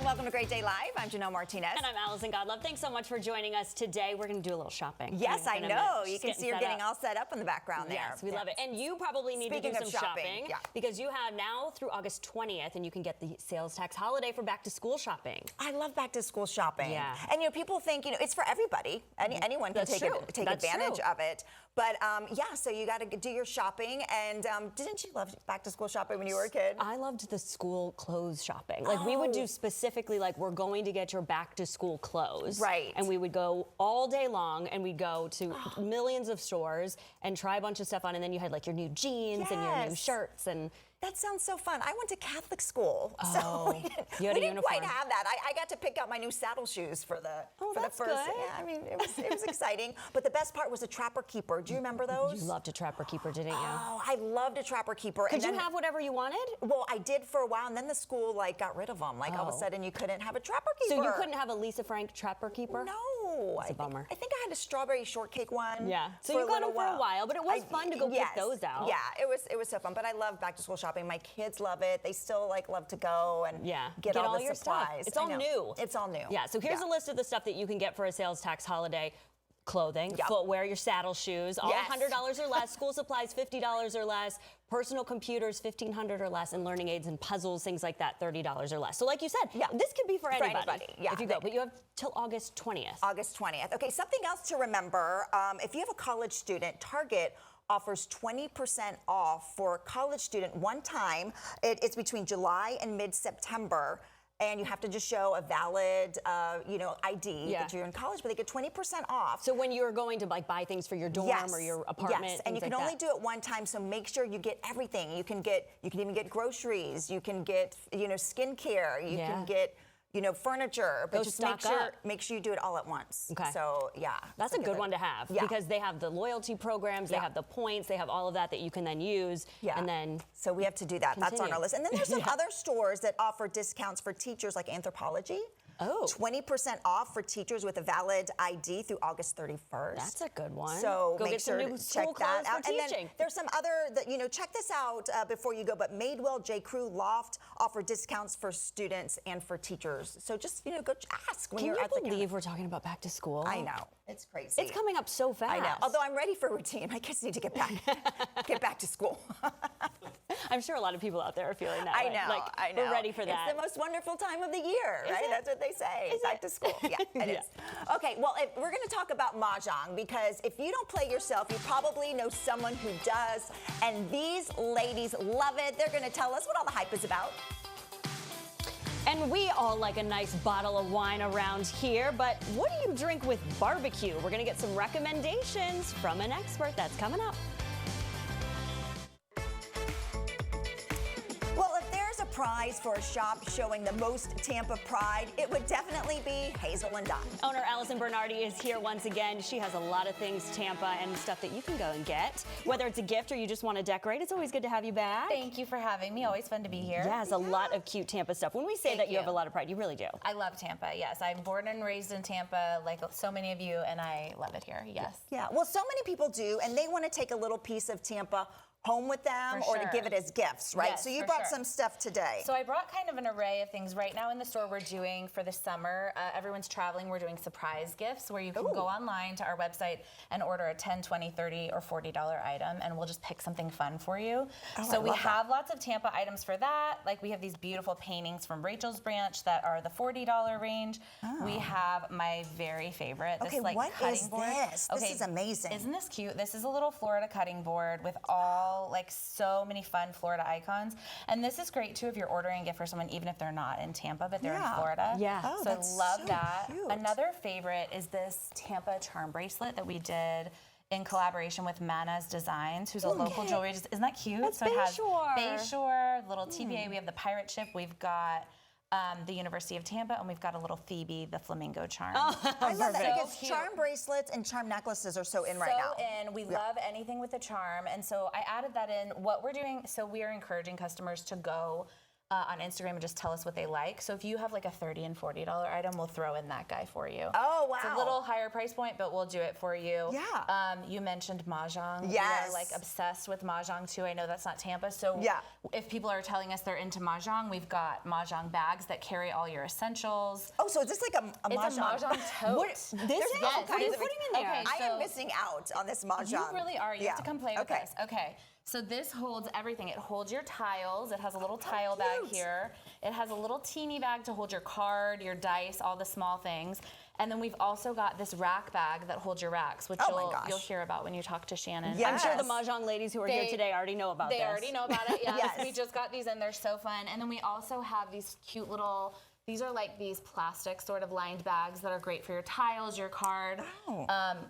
welcome to Great Day Live. I'm Janelle Martinez. And I'm Allison Godlove. Thanks so much for joining us today. We're going to do a little shopping. Yes, I know. You can see you're getting all set up in the background there. Yes, we love it. And you probably need to do some shopping because you have now through August 20th, and you can get the sales tax holiday for back to school shopping. I love back to school shopping. Yeah. And people think it's for everybody. Anyone can take advantage of it. But so you got to do your shopping. And didn't you love back to school shopping when you were a kid? I loved the school clothes shopping. Like we would do specifically like we're going to get your back to school clothes. Right. And we would go all day long and we'd go to millions of stores and try a bunch of stuff on, and then you had like your new jeans and your new shirts. And that sounds so fun. I went to Catholic school, so we didn't quite have that. I got to pick out my new saddle shoes for the first. Good. Yeah, I mean, it was exciting. But the best part was the Trapper Keeper. Do you remember those? You loved a Trapper Keeper, didn't you? Oh, I loved a Trapper Keeper. Could you have whatever you wanted? Well, I did for a while, and then the school got rid of them. All of a sudden, you couldn't have a Trapper Keeper. So you couldn't have a Lisa Frank Trapper Keeper? No, it's a bummer. I think I had a strawberry shortcake one. Yeah. So you got them for a while, but it was fun to go pick those out. Yeah, it was so fun. But I love back to school shopping. My kids love it. They still love to go and get all the your supplies. Stuff. It's all new. It's all new. Yeah. So here's a list of the stuff that you can get for a sales tax holiday. Clothing, footwear, your saddle shoes, all $100 or less, school supplies $50 or less, personal computers $1,500 or less, and learning aids and puzzles, things like that, $30 or less. So like you said, this could be for anybody if you go, but you have till August 20th. August 20th. Okay, something else to remember, if you have a college student, Target offers 20% off for a college student one time. It's between July and mid-September. And you have to just show a valid, ID that you're in college, but they get 20% off. So when you're going to buy things for your dorm or your apartment, yes, and you can only do it one time. So make sure you get everything. You can even get groceries. You can get, skincare. You can get, furniture. But just make sure you do it all at once. Okay. So that's a good one to have because they have the loyalty programs, they have the points, they have all of that you can then use. Yeah. And then so we have to do that. That's on our list. And then there's some other stores that offer discounts for teachers, like Anthropologie. 20% off for teachers with a valid ID through August 31st. That's a good one. So go make get sure some new to check that out. And then there's some other check this out before you go. But Madewell, J. Crew, Loft offer discounts for students and for teachers. So just go ask when you're at the counter. Can you believe we're talking about back to school? I know. It's crazy. It's coming up so fast. I know. Although I'm ready for routine. My kids need to get back to school. I'm sure a lot of people out there are feeling that way. I know. We're ready for that. It's the most wonderful time of the year, right? That's what they say. Back to school. Yeah, it is. Okay, well, we're going to talk about Mahjong because if you don't play yourself, you probably know someone who does. And these ladies love it. They're going to tell us what all the hype is about. And we all like a nice bottle of wine around here, but what do you drink with barbecue? We're going to get some recommendations from an expert. That's coming up. Well, if there's a prize for a shop showing the most Tampa pride, it would definitely be Hazel and Don. Owner Allison Bernardi is here once again. She has a lot of things Tampa and stuff that you can go and get. Whether it's a gift or you just want to decorate, it's always good to have you back. Thank you for having me. Always fun to be here. Yes, a lot of cute Tampa stuff. When we say that you have a lot of pride, you really do. I love Tampa, yes. I'm born and raised in Tampa, like so many of you, and I love it here, yes. Yeah, well, so many people do, and they want to take a little piece of Tampa home with them or to give it as gifts, right? Yes, so you brought some stuff today. So I brought kind of an array of things. Right now in the store we're doing for the summer, everyone's traveling, we're doing surprise gifts where you can go online to our website and order a $10, $20, $30, or $40 item, and we'll just pick something fun for you. So we have lots of Tampa items for that. Like we have these beautiful paintings from Rachel's Branch that are the $40 range. We have my very favorite, this what cutting is board. This? This is amazing. Isn't this cute? This is a little Florida cutting board with all so many fun Florida icons. And this is great too if you're ordering a gift for someone even if they're not in Tampa but they're in Florida. Yeah. So I love that. Cute. Another favorite is this Tampa charm bracelet that we did in collaboration with Mana's Designs, who's a local jewelry. Isn't that cute? That's so it has Bayshore. Bayshore, little TVA. We have the pirate ship. We've got the University of Tampa, and we've got a little Phoebe, the flamingo charm. I love that because charm bracelets and charm necklaces are so in right now. We love anything with a charm, and so I added that in. What we're doing, so we are encouraging customers to go on Instagram and just tell us what they like. So if you have like a $30 and $40 item, we'll throw in that guy for you. Oh, wow. It's a little higher price point, but we'll do it for you. Yeah. You mentioned Mahjong. Yes. We are like obsessed with Mahjong too. I know that's not Tampa. So Yeah. if people are telling us they're into Mahjong, we've got Mahjong bags that carry all your essentials. Oh, so is this like a It's a Mahjong? Mahjong tote. What- this There's is- all what are you kinds of- putting in there? Okay, I am so- missing out on this Mahjong. You really are. You have to come play with Okay. us. Okay. So this holds everything. It holds your tiles. It has a little tile bag cute. here. It has a little teeny bag to hold your card, your dice, all the small things. And then we've also got this rack bag that holds your racks, which Oh my gosh. you'll hear about when you talk to Shannon. Yeah. I'm sure the Yes. Mahjong ladies who are here today already know about this. They already know about it. Yes. Yes. We just got these in. They're so fun. And then we also have these cute little. These are like these plastic sort of lined bags that are great for your tiles, your card,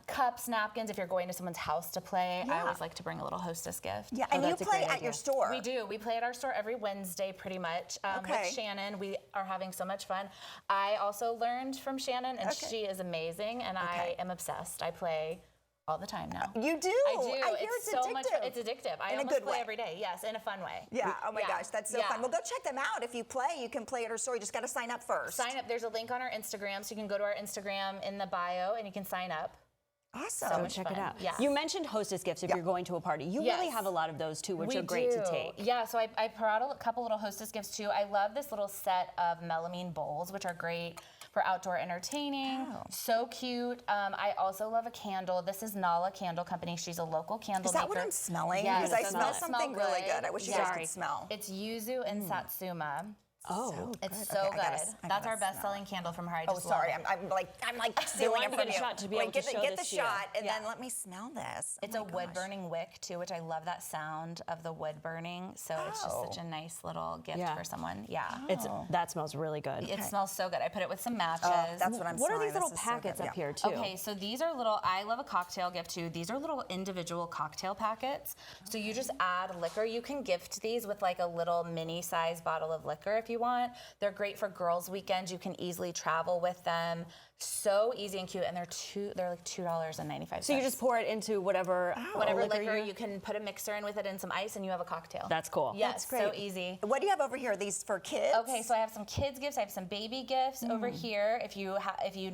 cups, napkins. If you're going to someone's house to play, I Yeah. always like to bring a little hostess gift. Yeah, and you that's a play great at your idea. store. We do. We play at our store every Wednesday, pretty much. Okay. With Shannon, we are having so much fun. I also learned from Shannon, and Okay. she is amazing, and Okay. I am obsessed. I play all the time now. You do. I do. I hear it's so addictive. much. It's addictive. I In a almost good play way. every day. Yes, in a fun way. Yeah. Oh my Yeah. gosh, that's so Yeah. fun. Well, go check them out. If you play, you can play at our store. You just got to sign up first. Sign up. There's a link on our Instagram, so you can go to our Instagram in the bio, and you can sign up. Awesome. So much Check it fun. out. Yes. You mentioned hostess gifts if Yeah. you're going to a party. You really Yes. have a lot of those too, which We are great do. to take. Yeah, so I brought a couple little hostess gifts too. I love this little set of melamine bowls, which are great for outdoor entertaining. Oh. So cute. I also love a candle. This is Nala Candle Company. She's a local candle Is that maker. what I'm smelling? Yes, Because I it smell does something smell really good. good. I wish you Yeah. guys could smell. It's yuzu and satsuma. Oh. It's good. so Okay, good. I That's gotta our smell best-selling candle from her. I Oh, just sorry. love it. I'm like stealing wanted it to from get a you. shot to be Wait, able to get show the this to you. shot, and then Yeah. let me smell this. It's Oh a my wood gosh. burning wick too, which I love that sound of the wood burning. So it's just such a nice little gift Yeah. for someone. Yeah. That smells really good. It smells so good. I put it with some matches. Oh, that's what I'm What are smelling. these little This is so good. packets Yeah. up here too? Okay, so these are little, I love a cocktail gift too. These are little individual cocktail packets. So you just add liquor. You can gift these with like a little mini size bottle of liquor if you want. They're great for girls' weekends. You can easily travel with them. So easy and cute. And they're like $2.95. So you just pour it into whatever whatever liquor, you can put a mixer in with it and some ice and you have a cocktail. That's cool. Yes, That's so great. easy. What do you have over here? Are these for kids? Okay, so I have some kids gifts. I have some baby gifts over here. If you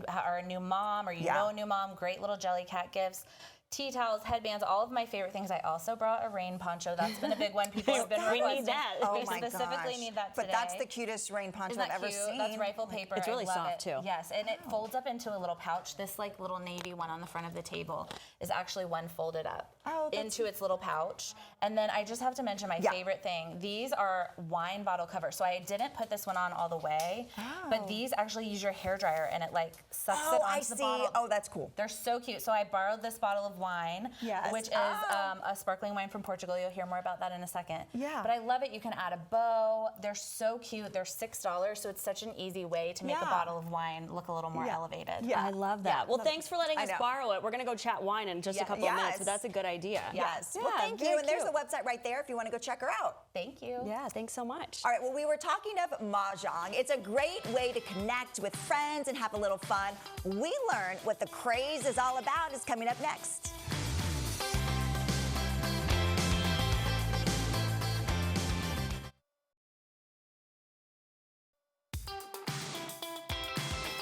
are a new mom or you Yeah. know a new mom, great little Jellycat gifts. Tea towels, headbands, all of my favorite things. I also brought a rain poncho. That's been a big one. People have been We need requesting. that. Oh We my specifically gosh. need that But today. that's the cutest rain poncho Isn't that I've ever cute? seen. That's rifle paper. It's really I love soft, it. too. Yes, and it folds up into a little pouch. This like little navy one on the front of the table is actually one folded up Oh, that's into its little pouch. And then I just have to mention my Yeah. favorite thing. These are wine bottle covers. So I didn't put this one on all the way, but these actually use your hair dryer and it like sucks it Oh, onto I the see. bottle. Oh, that's cool. They're so cute. So I borrowed this bottle of wine, Yes. which is a sparkling wine from Portugal. You'll hear more about that in a second. Yeah. But I love it. You can add a bow. They're so cute. They're $6, so it's such an easy way to make a Yeah. bottle of wine look a little more Yeah. elevated. Yeah. I love that. Yeah. Well, thanks for letting I us know. borrow it. We're going to go chat wine in just a Yeah. couple of minutes, Yes. but that's a good idea. Yes. Yeah, Well, thank you. very And there's the cute. website right there if you want to go check her out. Thank you. Yeah, thanks so much. All right, well, we were talking of Mahjong. It's a great way to connect with friends and have a little fun. We learn what the craze is all about is coming up next.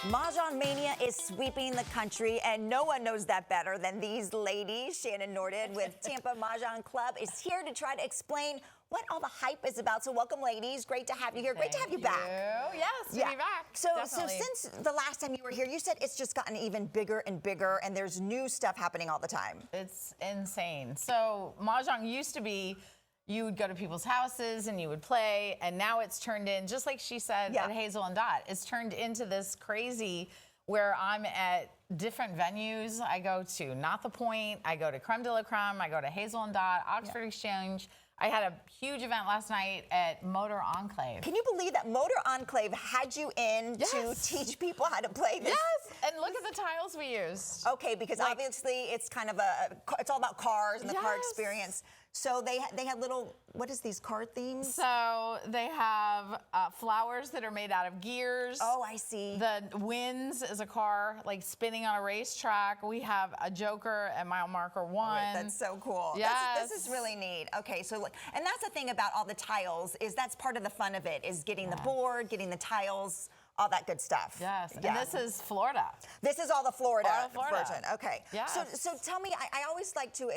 Mahjong Mania is sweeping the country, and no one knows that better than these ladies. Shannon Norden with Tampa Mahjong Club is here to try to explain what all the hype is about. So welcome, ladies. Great to have you here. Great to have you back. Yes, to be back. So Definitely. since the last time you were here, you said it's just gotten even bigger and bigger, and there's new stuff happening all the time. It's insane. So Mahjong used to be you would go to people's houses and you would play, and now it's turned in, just like she said Yeah. at Hazel and Dot, it's turned into this crazy where I'm at different venues. I go to Not the Point, I go to Creme de la Creme, I go to Hazel and Dot, Oxford Exchange. I had a huge event last night at Motor Enclave. Can you believe that Motor Enclave had you in to Yes. teach people how to play this? Yes, And look at the tiles we used. Okay, because obviously it's kind of it's all about cars and the car experience. So they had little, what is these car themes? So they have flowers that are made out of gears. Oh, I see. The Winds is a car like spinning on a racetrack. We have a Joker at mile marker 1. Wait, that's so cool. Yes. This is really neat. Okay, so look, and that's the thing about all the tiles is that's part of the fun of it is getting the board, getting the tiles, all that good stuff. Yes, Yeah. and this is Florida. This is all the Florida, All the Florida. version. Okay. Yes. So tell me, I always like to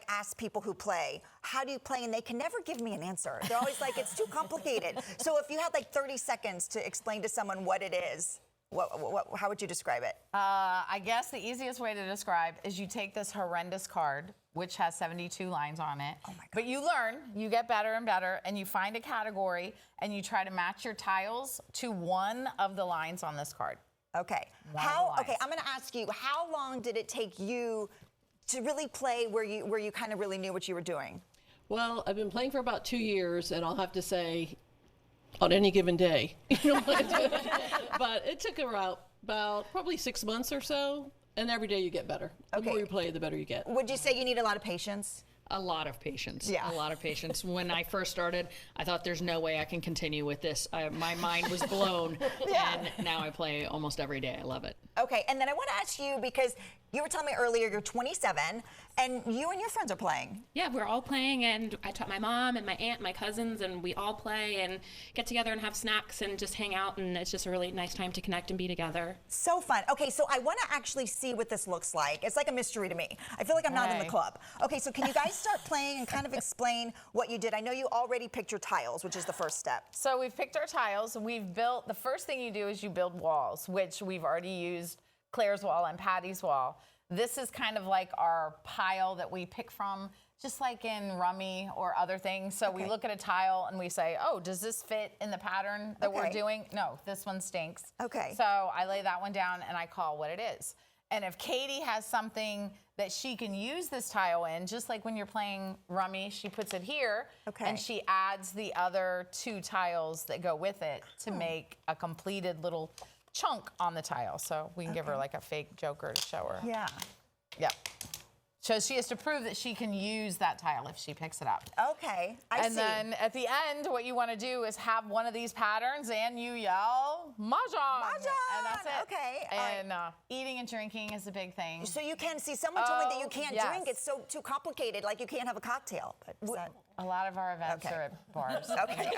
ask people who play, how do you play? And they can never give me an answer. They're always like, it's too complicated. So if you had like 30 seconds to explain to someone what it is, how would you describe it? I guess the easiest way to describe is you take this horrendous card, which has 72 lines on it. Oh my God. But you learn, you get better and better, and you find a category, and you try to match your tiles to one of the lines on this card. Okay. One of the lines. Okay, I'm going to ask you, how long did it take you to really play where you kind of really knew what you were doing? Well, I've been playing for about 2 years, and I'll have to say, on any given day, you know, but it took about probably 6 months or so, and every day you get better. The more you play, the better you get. Would you say you need a lot of patience? A lot of patience. Yeah. A lot of patience. When I first started, I thought there's no way I can continue with this. My mind was blown. Yeah. And now I play almost every day. I love it. Okay, and then I want to ask you, because you were telling me earlier you're 27, and you and your friends are playing. Yeah, we're all playing, and I taught my mom and my aunt, my cousins, and we all play and get together and have snacks and just hang out, and it's just a really nice time to connect and be together. So fun. Okay, so I want to actually see what this looks like. It's like a mystery to me. I feel like I'm not in the Right. club. Okay, so can you guys start playing and kind of explain what you did? I know you already picked your tiles, which is the first step. So we've picked our tiles. We've built, the first thing you do is you build walls, which we've already used Claire's wall and Patty's wall. This is kind of like our pile that we pick from, just like in Rummy or other things. So we look at a tile and we say, oh, does this fit in the pattern that we're Okay. doing? No, this one stinks. Okay. So I lay that one down and I call what it is. And if Katie has something that she can use this tile in, just like when you're playing Rummy, she puts it here Okay. and she adds the other 2 tiles that go with it to make a completed little chunk on the tile. So we can give her like a fake Joker to show her. Yeah. Yep. So she has to prove that she can use that tile if she picks it up. Okay, I And see. then at the end, what you want to do is have one of these patterns and you yell, Mahjong! Mahjong! And that's it. Okay, all right. And eating and drinking is a big thing. So you can see, someone told me that you can't yes. drink. It's so too complicated, like you can't have a cocktail. But is that... A lot of our events Okay. are at bars. Okay.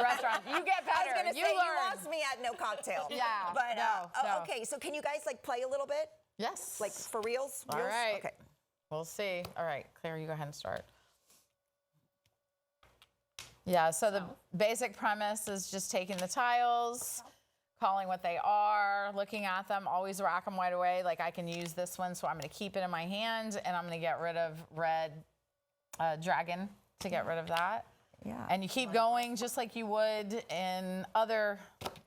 Restaurants. You get I better. was gonna you say learn. you lost me at no cocktail. Yeah, But no. okay, so can you guys like play a little bit, Yes. like for reals? All Reals? right. Okay. We'll see. All right, Claire, you go ahead and start. Yeah, so the basic premise is just taking the tiles, calling what they are, looking at them, always rack them right away. Like I can use this one, so I'm gonna keep it in my hand and I'm gonna get rid of red dragon to get rid of that. Yeah. And you keep going just like you would in other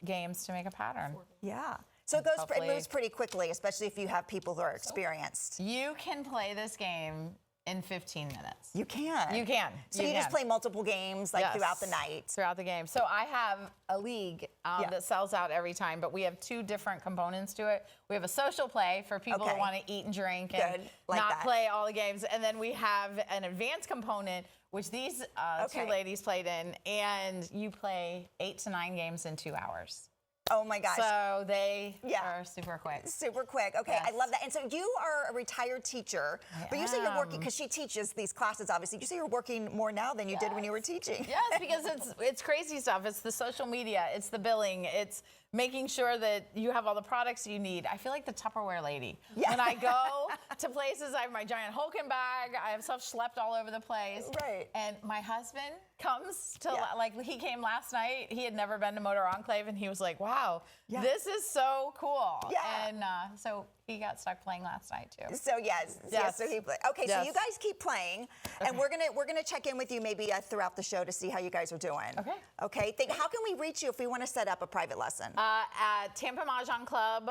games to make a pattern. Yeah. So it goes. It Hopefully- moves pretty quickly, especially if you have people who are experienced. You can play this game in 15 minutes. You can. You can. So you just play multiple games like Yes. throughout the night. Throughout the game. So I have a league Yeah. that sells out every time, but we have 2 different components to it. We have a social play for people Okay. who want to eat and drink and Good. Like not that. play all the games. And then we have an advanced component, which these 2 Okay. ladies played in, and you play 8 to 9 games in 2 hours. Oh my gosh. So they Yeah. are super quick. Super quick. Okay, I Yes. love that. And so you are a retired teacher, but you say you're working am. because she teaches these classes. Obviously, you say you're working more now than you did when you were teaching. Yes, because it's crazy stuff. It's the social media, it's the billing, it's making sure that you have all the products you need. I feel like the Tupperware lady. Yeah. When I go to places, I have my giant Hulken bag, I have stuff schlepped all over the place. Right. And my husband comes to, Yeah. like, he came last night. He had never been to Motor Enclave, and he was like, wow, Yeah. this is so cool. Yeah. And so he got stuck playing last night, too. So yes. So he play. Okay, so Yes. you guys keep playing, and we're gonna check in with you maybe throughout the show to see how you guys are doing. Okay. Okay. How can we reach you if we want to set up a private lesson? At Tampa Mahjong Club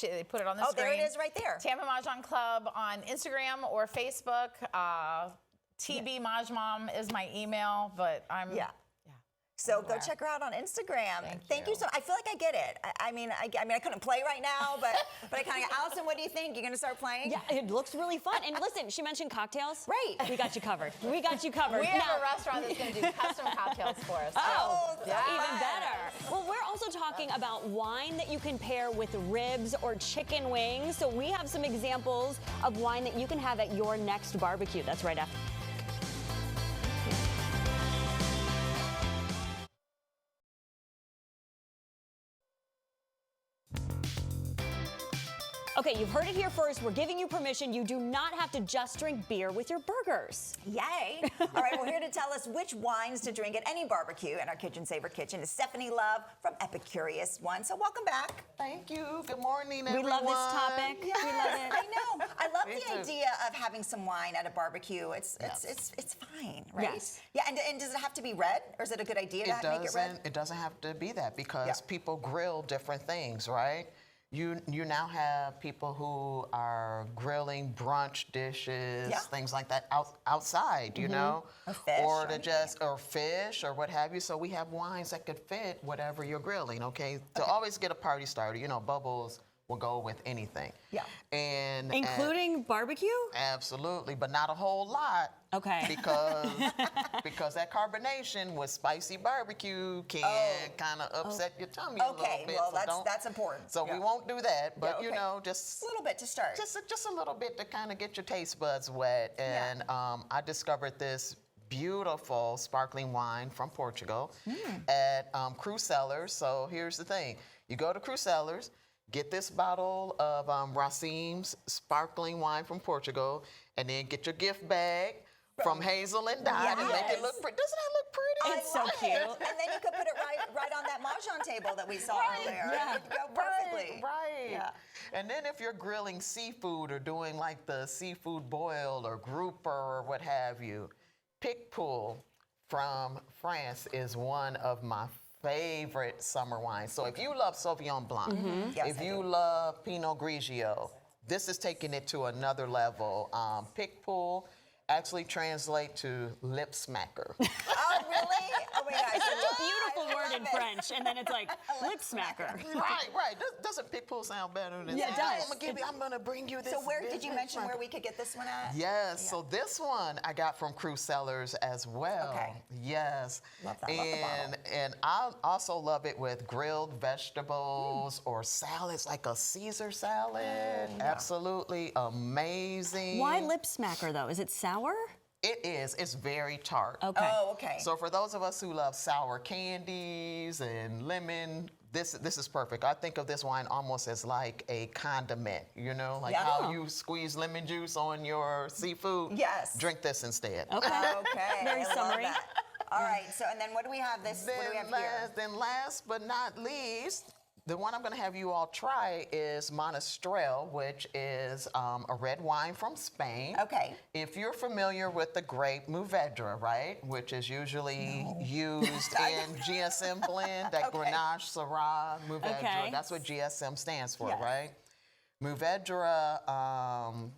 they put it on the Oh, screen. there it is right there. Tampa Mahjong Club on Instagram or Facebook. TB Mahjmom is my email, but I'm Yeah. So go check her out on Instagram. Thank you so much. I feel like I get it. I mean, I couldn't play right now, but I kind of. Allison, what do you think? You're gonna start playing? Yeah, it looks really fun. And listen, she mentioned cocktails. Right. We got you covered. We got you covered. We have a restaurant that's going to do custom cocktails for us. Oh, Even better. Well, we're also talking about wine that you can pair with ribs or chicken wings. So we have some examples of wine that you can have at your next barbecue. That's right after. Okay, you've heard it here first. We're giving you permission. You do not have to just drink beer with your burgers. Yay! All right, well, here to tell us which wines to drink at any barbecue in our Kitchen Saver kitchen is Stephanie Love from Epicurious One. So welcome back. Thank you. Good morning, We everyone. love this topic. We love it. I know. I love Me the too. idea of having some wine at a barbecue. It's fine, right? Yes. Yeah, and does it have to be red, or is it a good idea to make it red? It doesn't have to be that because people grill different things, right? You now have people who are grilling brunch dishes, things like that outside, you know, Or fish, or right? or fish or what have you. So we have wines that could fit whatever you're grilling. Okay, to always get a party starter, you know, Bubbles will go with anything. Yeah. Including barbecue? Absolutely, but not a whole lot. Okay. Because that carbonation with spicy barbecue can kind of upset your tummy a little Okay, bit. well, so that's important. So we won't do that, but Yeah, you okay. know, just A little bit to start. just a little bit to kind of get your taste buds wet. And I discovered this beautiful sparkling wine from Portugal at Cru Cellars. So here's the thing: you go to Cru Cellars. Get this bottle of Racim's sparkling wine from Portugal, and then get your gift bag from Hazel and Dot and make it look pretty. Doesn't that look pretty? It's so love cute. it. And then you could put it right on that mahjong table that we saw earlier. Yeah. It would go perfectly. Right. Yeah. And then if you're grilling seafood or doing like the seafood boil or grouper or what have you, Picpoul from France is one of my favorite summer wines. So if you love Sauvignon Blanc, Yes, if I you do. love Pinot Grigio, this is taking it to another level. Picpoul actually translate to lip smacker. Oh, really? Oh, my gosh. It's a beautiful I word love in it. French, and then it's like lip smacker. right. Doesn't Picpoul sound better than Yeah, it that? does. I'm gonna bring you this. So where did you lip mention smacker. where we could get this one at? Yes, so this one I got from Cru Cellars as well. Okay. Yes. Love that, love the bottle. And I also love it with grilled vegetables or salads, like a Caesar salad. Absolutely amazing. Why lip smacker though? Is it sour? It is. It's very tart. Okay. Oh, okay. So for those of us who love sour candies and lemon, this is perfect. I think of this wine almost as like a condiment, you know, like Yeah. how you squeeze lemon juice on your seafood. Yes. Drink this instead. Okay. Okay. Very I love summery. that. All right. So and then what do we have what do we have here? Then last but not least, the one I'm going to have you all try is Monastrell, which is a red wine from Spain. Okay. If you're familiar with the grape Mourvedre, right, which is usually used in GSM blend, that Okay. Grenache, Syrah, Mourvedre, Okay. that's what GSM stands for, Yes. right? Mourvedre,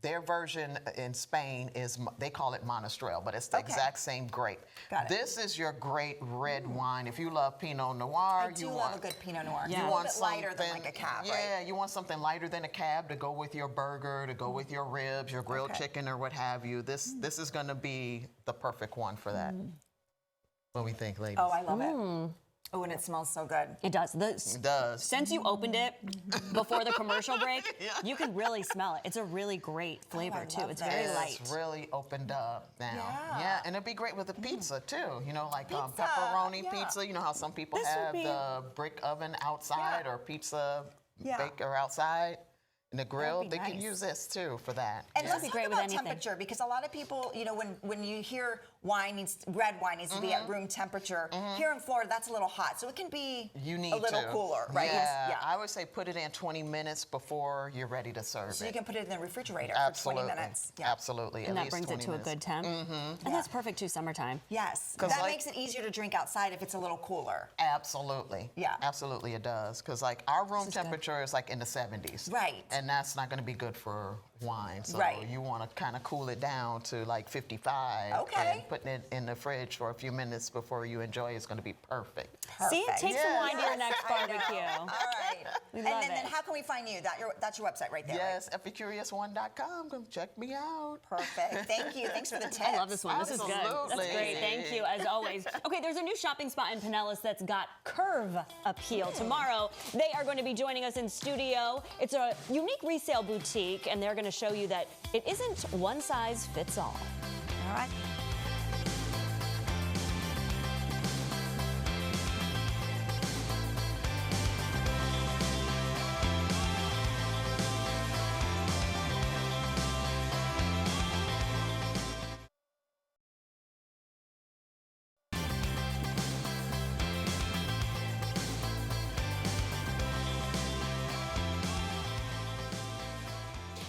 their version in Spain is, they call it Monastrell, but it's the Okay. exact same grape. Got it. This is your great red wine. If you love Pinot Noir, I do love a good Pinot Noir. It's a little bit lighter than like a cab, yeah, right? you want something lighter than a cab to go with your burger, to go with your ribs, your grilled Okay. chicken, or what have you. This is going to be the perfect one for that. What do we think, ladies? Oh, I love it. Oh, and it smells so good. It does. It does. Since you opened it before the commercial break, you can really smell it. It's a really great flavor too. love It's that. very It's light. really opened up now. Yeah. And it'd be great with a pizza too. You know, like Pizza, pepperoni yeah. pizza. You know how some people This would have be- the brick oven outside Yeah. or pizza Yeah. baker outside in the grill. be They can nice. use this too for that. And Yeah. let's be talk great with about anything. temperature, because a lot of people, you know, when you hear red wine needs to be at room temperature, here in Florida, that's a little hot. So it can be You need a little to. cooler, right? Yeah, I would say put it in 20 minutes before you're ready to serve So it. you can put it in the refrigerator Absolutely. for 20 minutes. Yeah. Absolutely. And at that least brings it 20 to a minutes. good temp. And that's perfect too summertime. Yes. 'Cause That like- makes it easier to drink outside if it's a little cooler. Absolutely. Yeah. Absolutely, it does. Because like our room temperature is like in the 70s. Right. And that's not going to be good for wine. So Right. you want to kind of cool it down to like 55. Okay. putting it in the fridge for a few minutes before you enjoy is going to be perfect. See, take some wine to your next I know. barbecue. All right. We and love then it. how can we find you? That's your website right there. Yes, epicuriousone.com. Come check me out. Right? Perfect. Thank you. Thanks for the tips. I love this one. This is good. That's Absolutely. great. Thank you, as always. Okay, there's a new shopping spot in Pinellas that's got curve appeal. Tomorrow, they are going to be joining us in studio. It's a unique resale boutique, and they're going to show you that it isn't one size fits all. All right.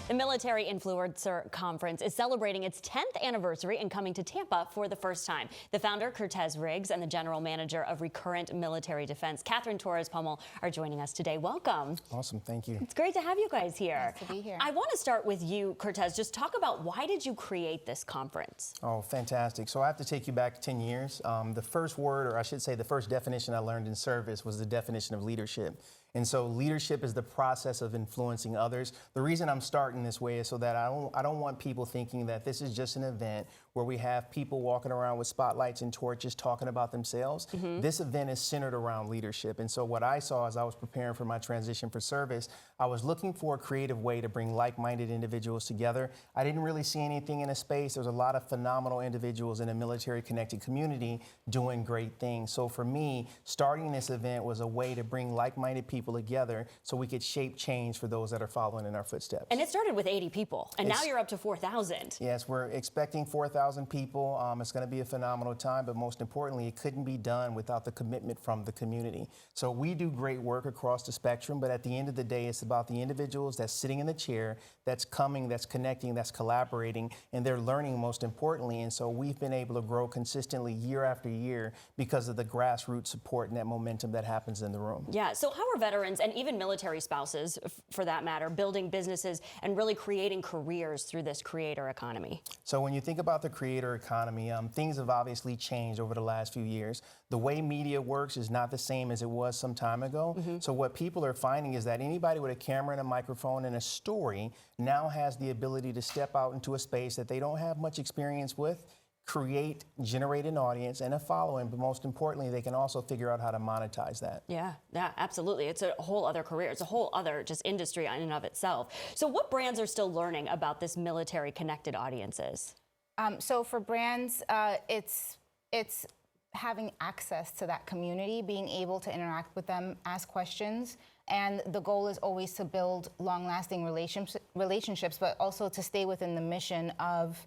The Military Influencer Conference is celebrating its 10th anniversary and coming to Tampa for the first time. The founder, Cortez Riggs, and the general manager of Recurrent Military Defense, Catherine Torres-Pommel, are joining us today. Welcome. Awesome, thank you. It's great to have you guys here. Nice to be here. I want to start with you, Cortez. Just talk about why did you create this conference? Oh, fantastic. So I have to take you back 10 years. The first word, or I should say the first definition I learned in service was the definition of leadership. And so leadership is the process of influencing others. The reason I'm starting this way is so that I don't want people thinking that this is just an event where we have people walking around with spotlights and torches talking about themselves. This event is centered around leadership. And so what I saw as I was preparing for my transition for service, I was looking for a creative way to bring like-minded individuals together. I didn't really see anything in a space. There's a lot of phenomenal individuals in a military-connected community doing great things. So for me, starting this event was a way to bring like-minded people together so we could shape change for those that are following in our footsteps. And it started with 80 people, and now you're up to 4,000. Yes, we're expecting 4,000 people. It's going to be a phenomenal time, but most importantly, it couldn't be done without the commitment from the community. So we do great work across the spectrum, but at the end of the day, it's about the individuals that's sitting in the chair, that's coming, that's connecting, that's collaborating, and they're learning most importantly. And so we've been able to grow consistently year after year because of the grassroots support and that momentum that happens in the room. Yeah, so how are veterans and even military spouses, for that matter, building businesses and really creating careers through this creator economy? So when you think about the creator economy, things have obviously changed over the last few years. The way media works is not the same as it was some time ago. So what people are finding is that anybody with a camera and a microphone and a story now has the ability to step out into a space that they don't have much experience with, create, generate an audience and a following, but most importantly, they can also figure out how to monetize that. Yeah, absolutely. It's a whole other career. It's a whole other just industry in and of itself. So what brands are still learning about this military connected audiences? So for brands, it's having access to that community, being able to interact with them, ask questions. And the goal is always to build long-lasting relationships, but also to stay within the mission of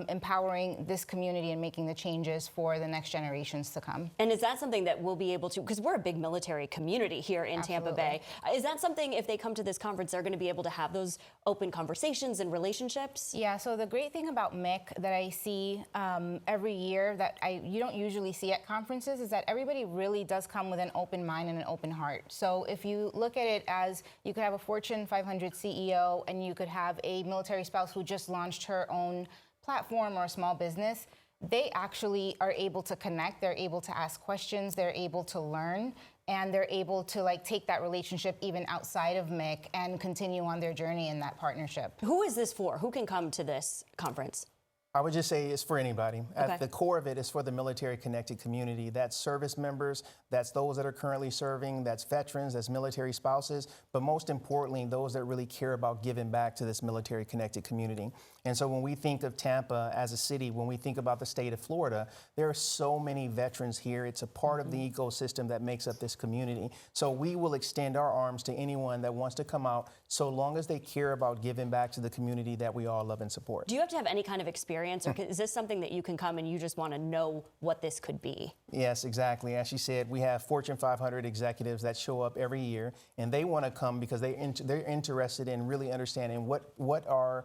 empowering this community and making the changes for the next generations to come. And is that something that we'll be able to, because we're a big military community here in Tampa Bay, is that something, if they come to this conference, they're going to be able to have those open conversations and relationships? Yeah, so the great thing about MIC that I see every year that you don't usually see at conferences is that everybody really does come with an open mind and an open heart. So if you look at it as you could have a Fortune 500 CEO and you could have a military spouse who just launched her own platform or a small business, they actually are able to connect, they're able to ask questions, they're able to learn, and they're able to take that relationship even outside of MIC and continue on their journey in that partnership. Who is this for? Who can come to this conference? I would just say it's for anybody. At the core of it is for the military-connected community. That's service members, that's those that are currently serving, that's veterans, that's military spouses, but most importantly, those that really care about giving back to this military-connected community. And so when we think of Tampa as a city, when we think about the state of Florida, there are so many veterans here. It's a part of the ecosystem that makes up this community. So we will extend our arms to anyone that wants to come out, so long as they care about giving back to the community that we all love and support. Do you have to have any kind of experience, or is this something that you can come and you just want to know what this could be? Yes, exactly. As she said, we have Fortune 500 executives that show up every year, and they want to come because they're interested in really understanding what are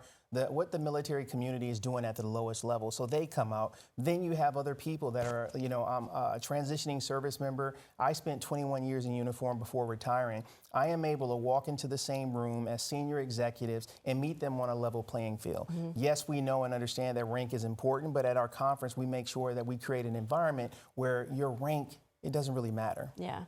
what the military community is doing at the lowest level. So they come out. Then you have other people that are, I'm a transitioning service member. I spent 21 years in uniform before retiring. I am able to walk into the same room as senior executives and meet them on a level playing field. Yes, we know and understand that rank is important, but at our conference, we make sure that we create an environment where your rank, it doesn't really matter. Yeah.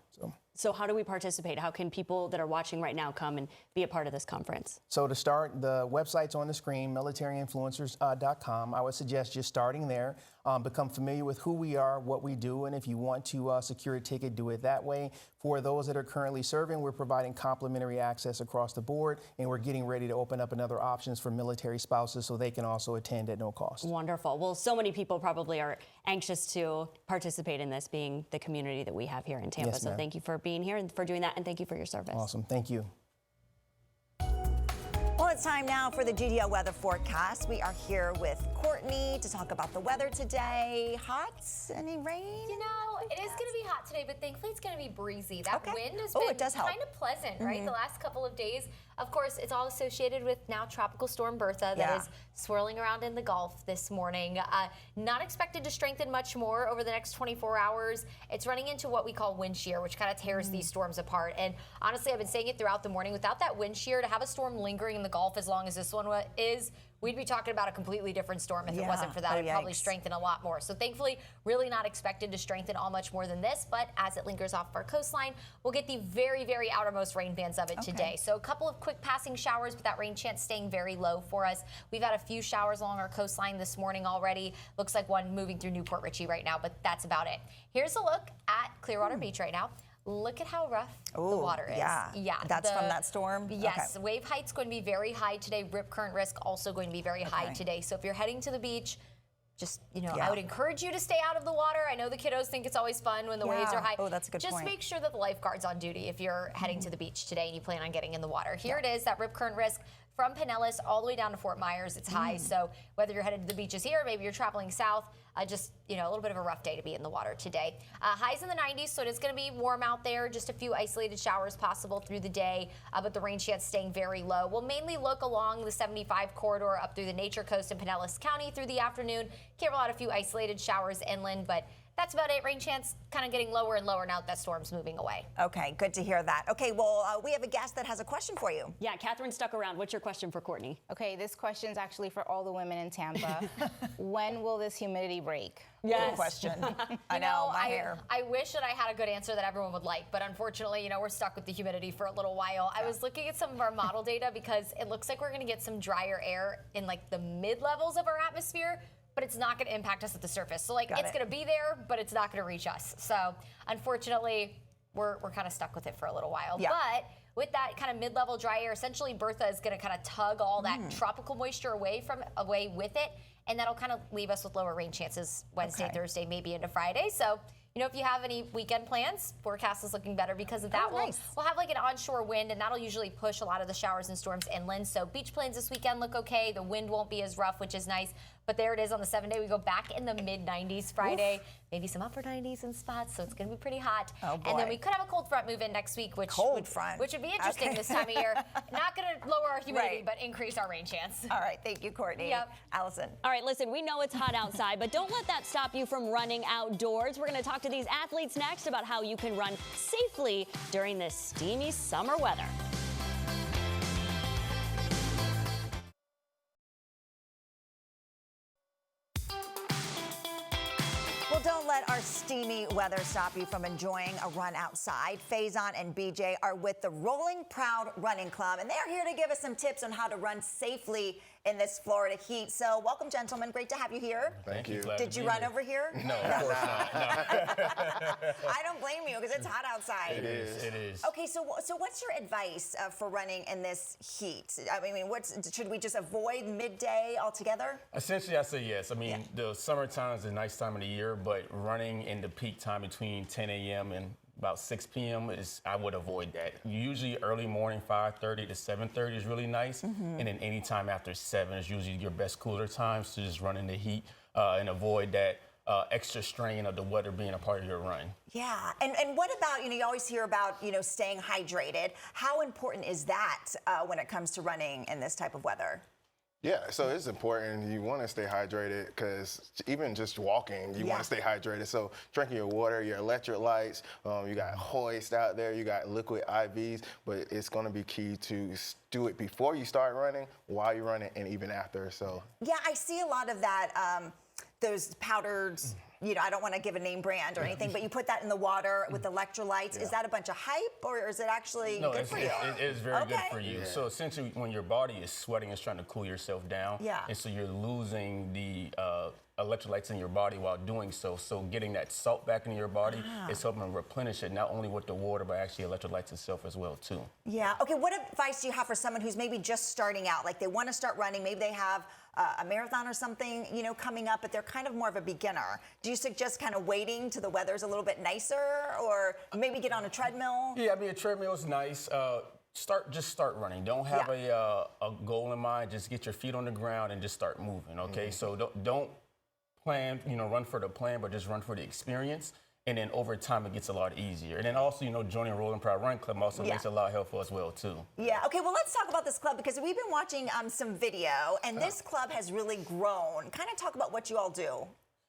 So how do we participate? How can people that are watching right now come and be a part of this conference? So to start, the website's on the screen, militaryinfluencers.com. I would suggest just starting there. Become familiar with who we are, what we do, and if you want to secure a ticket, do it that way. For those that are currently serving, we're providing complimentary access across the board, and we're getting ready to open up another options for military spouses so they can also attend at no cost. Wonderful. Well, so many people probably are anxious to participate in this, being the community that we have here in Tampa. Yes, so ma'am. thank you for being here and for doing that, and thank you for your service. Awesome. Thank you. Well, it's time now for the GDL weather forecast. We are here with Courtney to talk about the weather today. Hot? Any rain? You know, it is going to be hot today, but thankfully it's going to be breezy. That wind has it does been help. kind of pleasant, right? The last couple of days. Of course, it's all associated with now Tropical Storm Bertha that is swirling around in the Gulf this morning. Not expected to strengthen much more over the next 24 hours. It's running into what we call wind shear, which kind of tears these storms apart. And honestly, I've been saying it throughout the morning. Without that wind shear, to have a storm lingering in the Gulf as long as this one is, we'd be talking about a completely different storm if it wasn't for that. It'd probably strengthen a lot more. So thankfully, really not expected to strengthen all much more than this, but as it lingers off our coastline, we'll get the very, very outermost rain bands of it today. So a couple of quick passing showers, but that rain chance staying very low for us. We've had a few showers along our coastline this morning already. Looks like one moving through Newport Richey right now, but that's about it. Here's a look at Clearwater Beach right now. Look at how rough the water is. Yeah, that's from that storm? Yes, wave height's going to be very high today. Rip current risk also going to be very high today. So if you're heading to the beach, just, I would encourage you to stay out of the water. I know the kiddos think it's always fun when the waves are high. Oh, that's a good point. Just make sure that the lifeguard's on duty if you're heading to the beach today and you plan on getting in the water. Here it is, that rip current risk from Pinellas all the way down to Fort Myers. It's high. So whether you're headed to the beaches here, maybe you're traveling south, just, a little bit of a rough day to be in the water today. Highs in the 90s, so it is going to be warm out there. Just a few isolated showers possible through the day, but the rain chance staying very low. We'll mainly look along the 75 corridor up through the Nature Coast in Pinellas County through the afternoon. Can't rule out a few isolated showers inland, but that's about it. Rain chance kind of getting lower and lower now that storm's moving away. Okay, good to hear that. Okay, well, we have a guest that has a question for you. Yeah, Catherine stuck around. What's your question for Courtney? Okay, this question's actually for all the women in Tampa. When will this humidity break? Good question. I know, my hair. I wish that I had a good answer that everyone would like, but unfortunately, we're stuck with the humidity for a little while. I was looking at some of our model data because it looks like we're going to get some drier air in like the mid levels of our atmosphere, but it's not going to impact us at the surface. So it's going to be there, but it's not going to reach us. So unfortunately, we're kind of stuck with it for a little while. Yeah. But with that kind of mid-level dry air, essentially Bertha is going to kind of tug all that tropical moisture away with it, and that'll kind of leave us with lower rain chances Wednesday, Thursday, maybe into Friday. So, if you have any weekend plans, forecast is looking better because of that. We'll have like an onshore wind, and that'll usually push a lot of the showers and storms inland. So beach plans this weekend look okay. The wind won't be as rough, which is nice. But there it is on the 7-day. We go back in the mid-90s Friday, maybe some upper 90s in spots. So it's going to be pretty hot. Oh, boy. And then we could have a cold front move in next week, which would be interesting this time of year. Not going to lower our humidity, but increase our rain chance. All right, thank you, Courtney. Yep. Allison. All right, listen, we know it's hot outside, but don't let that stop you from running outdoors. We're going to talk to these athletes next about how you can run safely during this steamy summer weather. Well, don't let our steamy weather stop you from enjoying a run outside. Faison and BJ are with the Rolling Proud Running Club, and they're here to give us some tips on how to run safely in this Florida heat. So welcome, gentlemen. Great to have you here. Thank you. Did you run over here? No, of course not. I don't blame you because it's hot outside. It is. It is. Okay, so what's your advice for running in this heat? I mean, should we just avoid midday altogether? Essentially, I say yes. I mean, the summertime is a nice time of the year, but running in the peak time between 10 a.m. and about 6 p.m. I would avoid that. Usually early morning, 5:30 to 7:30 is really nice. And then any time after 7 is usually your best cooler times to just run in the heat and avoid that extra strain of the weather being a part of your run. Yeah, and what about, you always hear about, staying hydrated. How important is that when it comes to running in this type of weather? Yeah, so it's important. You want to stay hydrated because even just walking, you want to stay hydrated. So drinking your water, your electrolytes, you got Hoist out there, you got liquid IVs, but it's going to be key to do it before you start running, while you're running, and even after. So yeah, I see a lot of that. Those powdered, I don't want to give a name brand or anything, but you put that in the water with electrolytes. Yeah. Is that a bunch of hype, or is it actually good for you? It is very good for you. So essentially, when your body is sweating, it's trying to cool yourself down. Yeah. And so you're losing the electrolytes in your body while doing so. So getting that salt back into your body is helping replenish it, not only with the water, but actually electrolytes itself as well, too. Yeah. Okay, what advice do you have for someone who's maybe just starting out? Like they want to start running, maybe they have a marathon or something, coming up, but they're kind of more of a beginner. Do you suggest kind of waiting till the weather's a little bit nicer, or maybe get on a treadmill? Yeah, a treadmill is nice. Just start running. Don't have a goal in mind. Just get your feet on the ground and just start moving. Okay, so don't plan, run for the plan, but just run for the experience. And then over time, it gets a lot easier. And then also, joining Rolling Proud Run Club also makes it a lot helpful as well, too. Yeah, okay, well, let's talk about this club because we've been watching some video, and this club has really grown. Kind of talk about what you all do.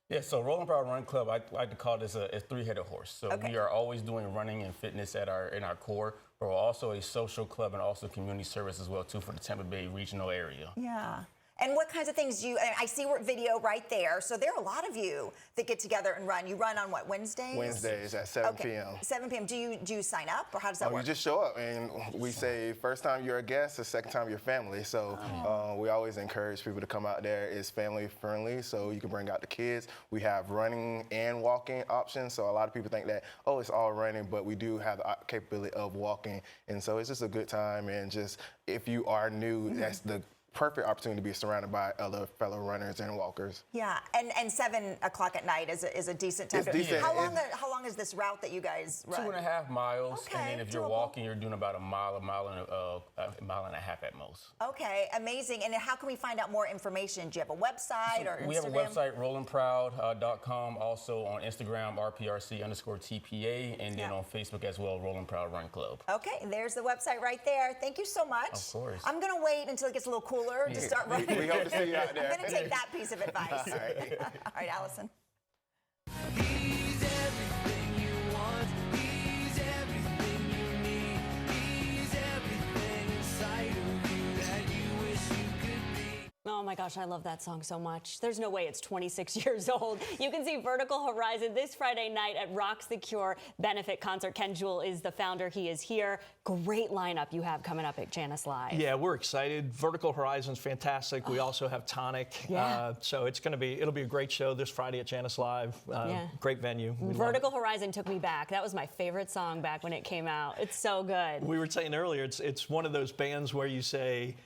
Yeah, so Rolling Proud Run Club, I like to call this a three-headed horse. So we are always doing running and fitness in our core, but we're also a social club and also community service as well, too, for the Tampa Bay regional area. Yeah. And what kinds of things do you, I see video right there. So there are a lot of you that get together and run. You run on what, Wednesdays? Wednesdays at 7 p.m. 7 p.m. Do you sign up, or how does that work? You just show up, and we say first time you're a guest, the second time you're family. So we always encourage people to come out there. It's family friendly, so you can bring out the kids. We have running and walking options. So a lot of people think that, it's all running, but we do have the capability of walking. And so it's just a good time. And just if you are new, that's the perfect opportunity to be surrounded by other fellow runners and walkers. Yeah, and 7 o'clock at night is a decent time. It's decent. How long is this route that you guys run? 2.5 miles, Okay, and then if you're walking, you're doing about a mile and a half at most. Okay, amazing. And how can we find out more information? Do you have a website or Instagram? We have a website, rollingproud.com, also on Instagram, RPRC_TPA, and then on Facebook as well, Rolling Proud Run Club. Okay, there's the website right there. Thank you so much. Of course. I'm going to wait until it gets a little cooler to start running. We hope to see you out there. I'm going to take that piece of advice. All right, Allison. He's everything you want. He's everything you need. He's everything inside of you that you wish you could be. Oh my gosh, I love that song so much. There's no way it's 26 years old. You can see Vertical Horizon this Friday night at Rocks the Cure benefit concert. Ken Jewell is the founder. He is here. Great lineup you have coming up at Janice Live. Yeah, we're excited. Vertical Horizon's fantastic. We also have Tonic. So it'll be a great show this Friday at Janice Live. Great venue. Vertical Horizon took me back. That was my favorite song back when it came out. It's so good. We were saying earlier, it's one of those bands where you say,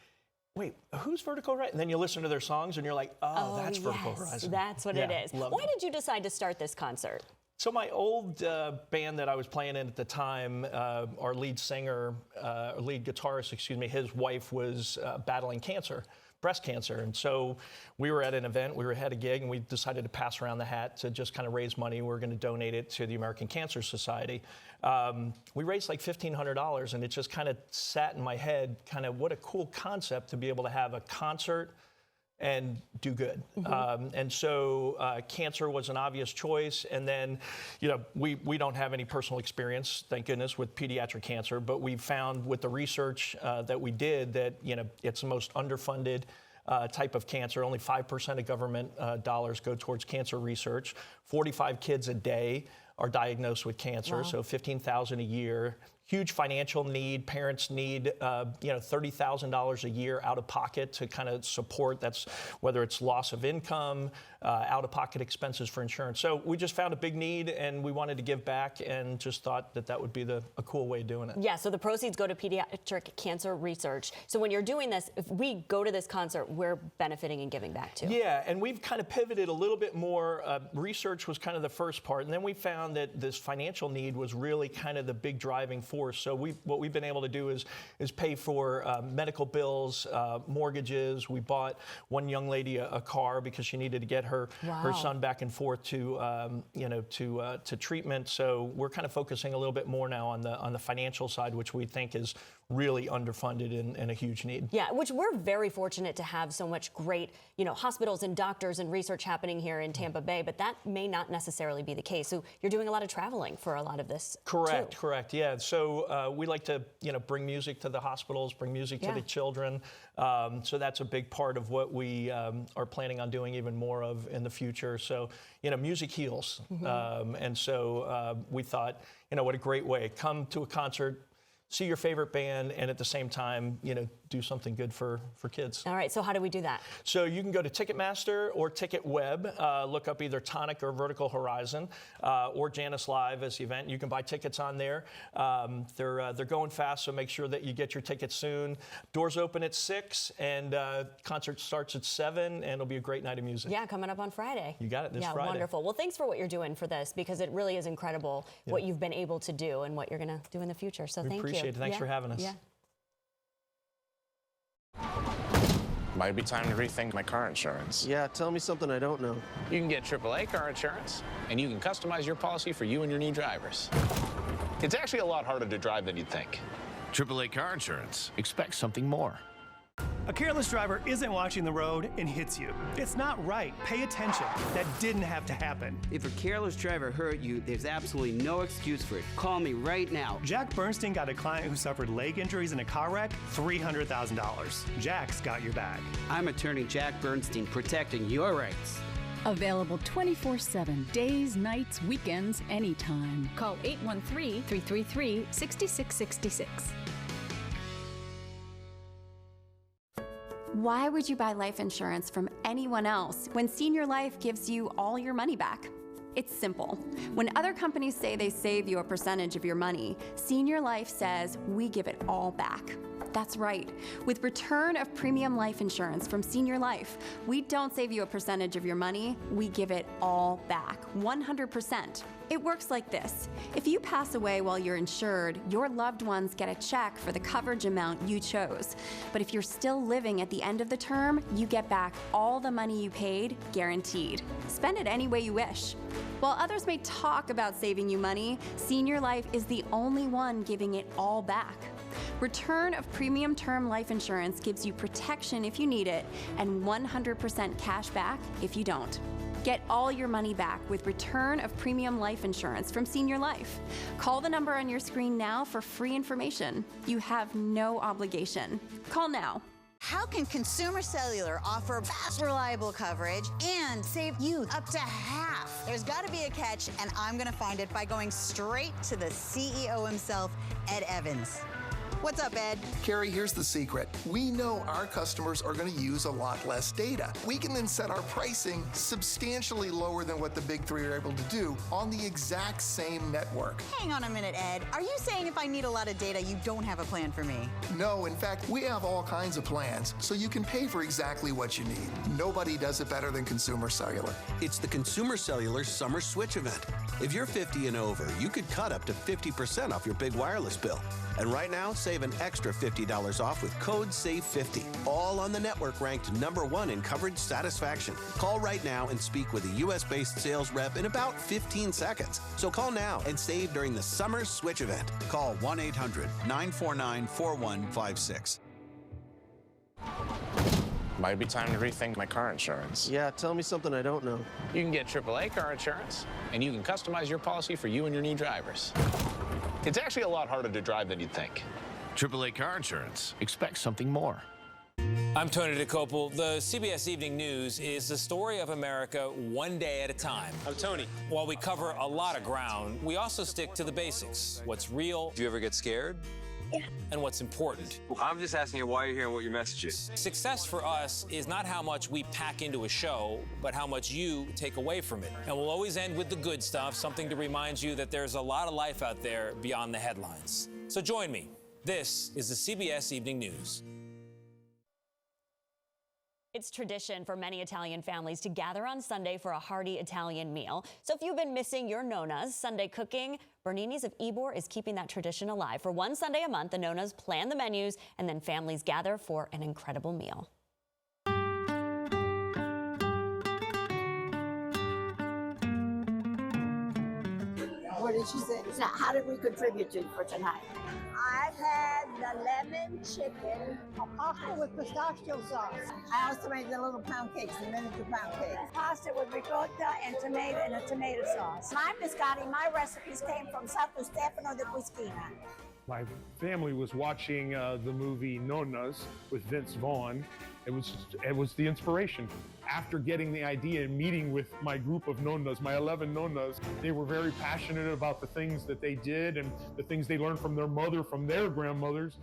wait, who's Vertical Horizon? And then you listen to their songs and you're like, that's Vertical Horizon. That's what it is. Why did you decide to start this concert? So my old band that I was playing in at the time, our lead guitarist, his wife was battling cancer, breast cancer. And so we were at an event, we had a gig, and we decided to pass around the hat to just kind of raise money. We're going to donate it to the American Cancer Society. We raised like $1,500, and it just kind of sat in my head, kind of what a cool concept to be able to have a concert and do good. And so cancer was an obvious choice. And then, we don't have any personal experience, thank goodness, with pediatric cancer, but we found with the research that we did that, it's the most underfunded type of cancer. Only 5% of government dollars go towards cancer research. 45 kids a day are diagnosed with cancer, so 15,000 a year. Huge financial need. Parents need, $30,000 a year out of pocket to kind of support. That's whether it's loss of income, out-of-pocket expenses for insurance. So we just found a big need, and we wanted to give back, and just thought that would be a cool way of doing it. Yeah. So the proceeds go to pediatric cancer research. So when you're doing this, if we go to this concert, we're benefiting and giving back too. Yeah, and we've kind of pivoted a little bit more. Research was kind of the first part, and then we found that this financial need was really kind of the big driving force. So what we've been able to do is pay for medical bills, mortgages. We bought one young lady a car because she needed to get her son back and forth to to treatment. So we're kind of focusing a little bit more now on the financial side, which we think is really underfunded and a huge need. Yeah, which we're very fortunate to have so much great, hospitals and doctors and research happening here in Tampa Bay, but that may not necessarily be the case. So you're doing a lot of traveling for a lot of this. Correct. Yeah. So we like to, bring music to the hospitals, bring music to the children. So that's a big part of what we are planning on doing even more of in the future. So, music heals. And so we thought, what a great way. Come to a concert, see your favorite band, and at the same time, do something good for kids. All right, so how do we do that? So you can go to Ticketmaster or TicketWeb, look up either Tonic or Vertical Horizon, or Janice Live as the event. You can buy tickets on there. They're going fast, so make sure that you get your tickets soon. Doors open at 6, and concert starts at 7, and it'll be a great night of music. Yeah, coming up on Friday. You got it this Friday. Yeah, wonderful. Well, thanks for what you're doing for this, because it really is incredible what you've been able to do and what you're going to do in the future. So thank you. We appreciate it. Thanks for having us. Yeah. Might be time to rethink my car insurance. Yeah, tell me something I don't know. You can get AAA car insurance, and you can customize your policy for you and your new drivers. It's actually a lot harder to drive than you'd think. AAA car insurance. Expect something more. A careless driver isn't watching the road and hits you. It's not right. Pay attention. That didn't have to happen. If a careless driver hurt you, there's absolutely no excuse for it. Call me right now. Jack Bernstein got a client who suffered leg injuries in a car wreck, $300,000. Jack's got your back. I'm attorney Jack Bernstein, protecting your rights. Available 24/7, days, nights, weekends, anytime. Call 813-333-6666. Why would you buy life insurance from anyone else when Senior Life gives you all your money back? It's simple. When other companies say they save you a percentage of your money, Senior Life says we give it all back. That's right. With Return of Premium Life Insurance from Senior Life, we don't save you a percentage of your money, we give it all back, 100%. It works like this. If you pass away while you're insured, your loved ones get a check for the coverage amount you chose. But if you're still living at the end of the term, you get back all the money you paid, guaranteed. Spend it any way you wish. While others may talk about saving you money, Senior Life is the only one giving it all back. Return of Premium Term Life Insurance gives you protection if you need it and 100% cash back if you don't. Get all your money back with Return of Premium Life Insurance from Senior Life. Call the number on your screen now for free information. You have no obligation. Call now. How can Consumer Cellular offer fast, reliable coverage and save you up to half? There's got to be a catch, and I'm going to find it by going straight to the CEO himself, Ed Evans. What's up, Ed? Carrie, here's the secret. We know our customers are going to use a lot less data. We can then set our pricing substantially lower than what the big three are able to do on the exact same network. Hang on a minute, Ed. Are you saying if I need a lot of data, you don't have a plan for me? No, in fact, we have all kinds of plans, so you can pay for exactly what you need. Nobody does it better than Consumer Cellular. It's the Consumer Cellular Summer Switch event. If you're 50 and over, you could cut up to 50% off your big wireless bill. And right now, save an extra $50 off with code SAVE50. All on the network ranked #1 in coverage satisfaction. Call right now and speak with a U.S.-based sales rep in about 15 seconds. So call now and save during the Summer Switch event. Call 1-800-949-4156. Might be time to rethink my car insurance. Yeah, tell me something I don't know. You can get AAA car insurance, and you can customize your policy for you and your new drivers. It's actually a lot harder to drive than you'd think. AAA car insurance. Expect something more. I'm Tony DeCopel. The CBS Evening News is the story of America one day at a time. I'm Tony. While we cover a lot of ground, we also stick to the basics. What's real? Do you ever get scared? And what's important. I'm just asking you why you're here and what your message is. Success for us is not how much we pack into a show, but how much you take away from it. And we'll always end with the good stuff, something to remind you that there's a lot of life out there beyond the headlines. So join me. This is the CBS Evening News. It's tradition for many Italian families to gather on Sunday for a hearty Italian meal. So if you've been missing your nonna's Sunday cooking, Bernini's of Ybor is keeping that tradition alive. For one Sunday a month, the nonnas plan the menus, and then families gather for an incredible meal. What did she say? So how did we contribute to for tonight? I've had the lemon chicken, a pasta with pistachio sauce. I also made the little pound cakes, the miniature pound cakes. Pasta with ricotta and a tomato sauce. My biscotti, my recipes came from Santo Stefano de Quisquina. My family was watching the movie Nonnas with Vince Vaughn. It was the inspiration. After getting the idea and meeting with my group of nonnas, my 11 nonnas, they were very passionate about the things that they did and the things they learned from their mother, from their grandmothers.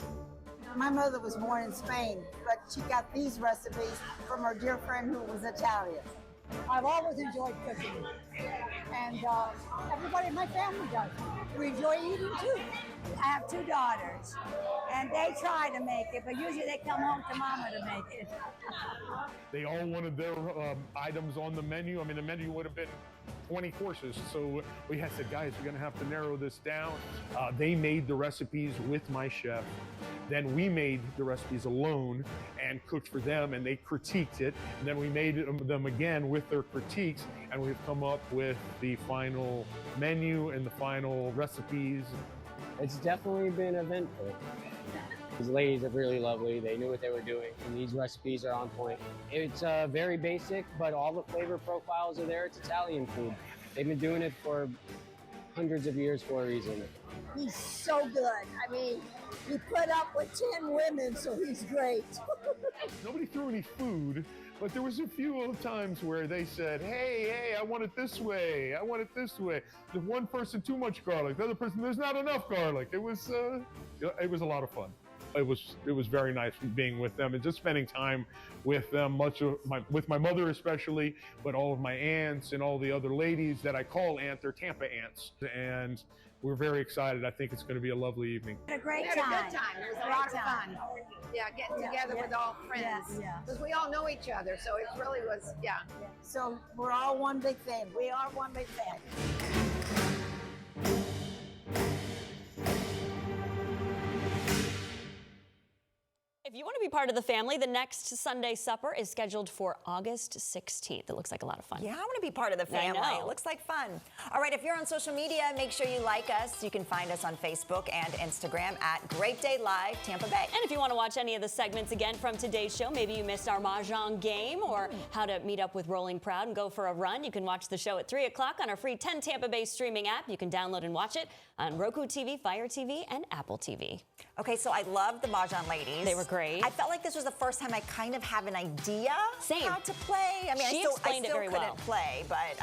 My mother was born in Spain, but she got these recipes from her dear friend who was Italian. I've always enjoyed cooking, and everybody in my family does. We enjoy eating too. I have 2 daughters, and they try to make it, but usually they come home to mama to make it. They all wanted their items on the menu. I mean, the menu would have been 20 courses. So we had said, guys, we're gonna have to narrow this down. They made the recipes with my chef. Then we made the recipes alone and cooked for them, and they critiqued it. And then we made them again with their critiques, and we've come up with the final menu and the final recipes. It's definitely been eventful. These ladies are really lovely. They knew what they were doing, and these recipes are on point. It's very basic, but all the flavor profiles are there. It's Italian food. They've been doing it for hundreds of years for a reason. He's so good. I mean, he put up with 10 women, so he's great. Nobody threw any food, but there was a few times where they said, hey, I want it this way. I want it this way. The one person, too much garlic. The other person, there's not enough garlic. It was a lot of fun. It was very nice being with them and just spending time with them, with my mother especially, but all of my aunts and all the other ladies that I call aunt, they're Tampa aunts. And we're very excited. I think it's going to be a lovely evening. We had a great We had time. a good time. It was a lot of fun. Yeah, getting together with all friends. Yeah. Because we all know each other, so it really was, yeah. So we're all one big family. We are one big family. If you want to be part of the family, the next Sunday supper is scheduled for August 16th. It looks like a lot of fun. Yeah, I want to be part of the family. I know. It looks like fun. All right, if you're on social media, make sure you like us. You can find us on Facebook and Instagram at Great Day Live Tampa Bay. And if you want to watch any of the segments again from today's show, maybe you missed our Mahjong game or how to meet up with Rolling Proud and go for a run, you can watch the show at 3 o'clock on our free 10 Tampa Bay streaming app. You can download and watch it on Roku TV, Fire TV, and Apple TV. Okay, so I love the Mahjong ladies. They were great. I felt like this was the first time I kind of have an idea Same. how to play. I mean, She I still explained it very couldn't well. play, but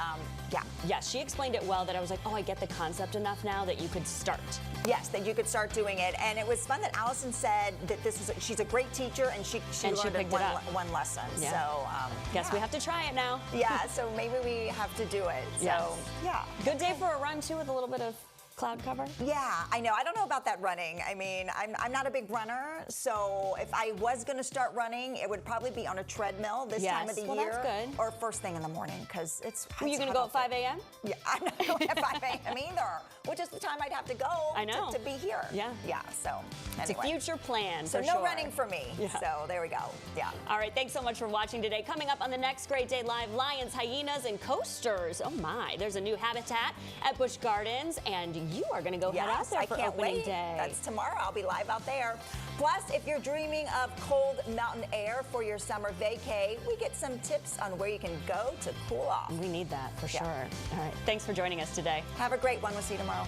yeah. Yeah, she explained it well that I was like, oh, I get the concept enough now that you could start. Yes, that you could start doing it. And it was fun that Allison said that she's a great teacher and she learned in picked it up. one lesson. Yeah. So Guess we have to try it now. Yeah, so maybe we have to do it. Yes. So yeah. Good day for a run too with a little bit of cloud cover? Yeah, I know. I don't know about that running. I mean, I'm not a big runner, so if I was going to start running, it would probably be on a treadmill this time of the well, year. that's good. Or first thing in the morning, because it's Were you going to go at 5 a.m.? Yeah, I'm not going at 5 a.m. either, which is the time I'd have to go I know. to be here. Yeah. Yeah, so It's a anyway. future plan, So for no sure. running for me. Yeah. So there we go. Yeah. All right, thanks so much for watching today. Coming up on the next Great Day Live, lions, hyenas, and coasters. Oh my, there's a new habitat at Busch Gardens, and you are going to go head out there I for can't opening wait. day. That's tomorrow. I'll be live out there. Plus, if you're dreaming of cold mountain air for your summer vacay, we get some tips on where you can go to cool off. We need that for sure. All right, thanks for joining us today. Have a great one. We'll see you tomorrow.